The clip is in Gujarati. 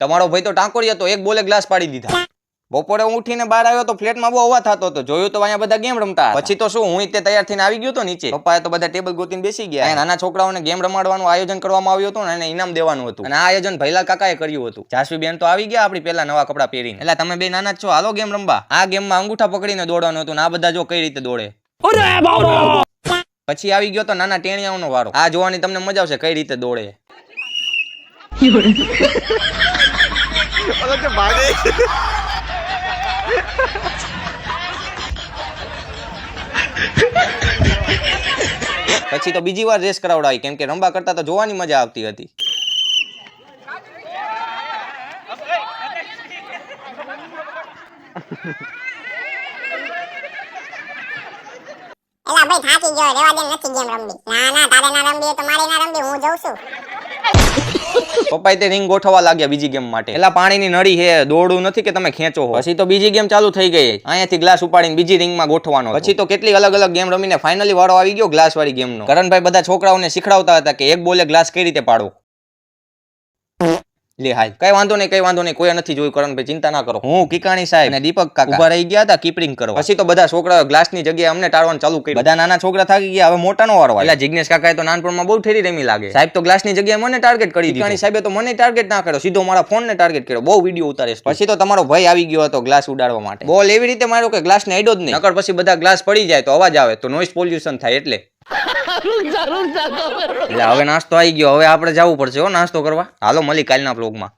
તમારો ભાઈ તો ટાંકોરી હતો, એક બોલે ગ્લાસ પાડી દીધા. બપોરે હું ઉઠીને બહાર આવ્યો તો ફ્લેટમાં બહુ અવાજ થતો હતો. જોયું તો અહીંયા બધા ગેમ રમતા હતા. પછી તો શું, હું તે તૈયાર થઈને આવી ગયો તો નીચે. પપ્પાએ તો બધા ટેબલ ગોતીને બેસી ગયા. નાના છોકરાઓને ગેમ રમાડવાનું આયોજન કરવામાં આવ્યું હતું અને ઇનામ દેવાનું હતું. અને આ આયોજન ભૈલા કાકાએ કર્યું હતું. જાસવી બેન તો આવી ગયા આપણી પેલા નવા કપડા પહેરીને. એટલે તમે બે નાના છો, હાલો ગેમ રમવા. આ ગેમમાં અંગૂઠા પકડીને દોડવાનું હતું ને આ બધા જો કઈ રીતે દોડે. પછી આવી ગયો તો નાના ટેણિયાઓનો વારો. આ જોવાની તમને મજા આવશે કઈ રીતે દોડે. પછી તો બીજી વાર રેસ કરાવડાવી, કેમ કે રંબા કરતા તો જોવાની મજા આવતી હતી. એલા ભાઈ થાકી ગયો, રેવા દે, નથી ગેમ રમવી. ના તારે ના રમવી તો મારે ના રમવી, હું જઉં છું. પપ્પાએ તે રિંગ ગોઠવવા લાગ્યા બીજી ગેમ માટે. એલા પાણીની નળી હે, દોડવું નથી કે તમે ખેંચો હો. પછી તો બીજી ગેમ ચાલુ થઈ ગઈ. અહીંયાથી ગ્લાસ ઉપાડીને બીજી રિંગમાં ગોઠવાનો. પછી તો કેટલી અલગ અલગ ગેમ રમીને ફાઇનલી વાળો આવી ગયો ગ્લાસ વાળી ગેમનો. કરણભાઈ બધા છોકરાઓને શીખડાવતા હતા કે એક બોલે ગ્લાસ કઈ રીતે પાડવો. લે હાલ, કઈ વાંધો નહીં, કોઈ નથી જોયું. કરણભાઈ ચિંતા ના કરો, હું કિકાણી સાહેબ અને દીપક કાકા ઉભા રહી ગયા હતા કીપરિંગ કરો. પછી તો બધા છોકરાઓ ગ્લાસની જગ્યાએ અમને ટાળવાનું ચાલુ કર્યું. બધા નાના છોકરા થાકી ગયા, હવે મોટાનો વારો આવ્યો. જિગ્નેશ કાકાએ તો નાનપણમાં બહુ ઠેરી રમી લાગે. સાહેબ તો ગ્લાસની જગ્યાએ મને ટાર્ગેટ કરી દીધું. કિકાણી સાહેબે તો મને ટાર્ગેટ ના કર્યો, સીધો મારા ફોનને ટાર્ગેટ કર્યો. બહુ વિડીયો ઉતારે. પછી તો તમારો ભાઈ આવી ગયો હતો ગ્લાસ ઉડાડવા માટે. બોલ એવી રીતે માર્યો કે ગ્લાસને અડ્યો જ નહીં. નકર પછી બધા ગ્લાસ પડી જાય તો અવાજ આવે, તો નોઇઝ પોલ્યુશન થાય. એટલે હવે નાસ્તો આવી ગયો, હવે આપણે જવું પડશે હો નાસ્તો કરવા. હાલો મળી કાલના બ્લોગમાં.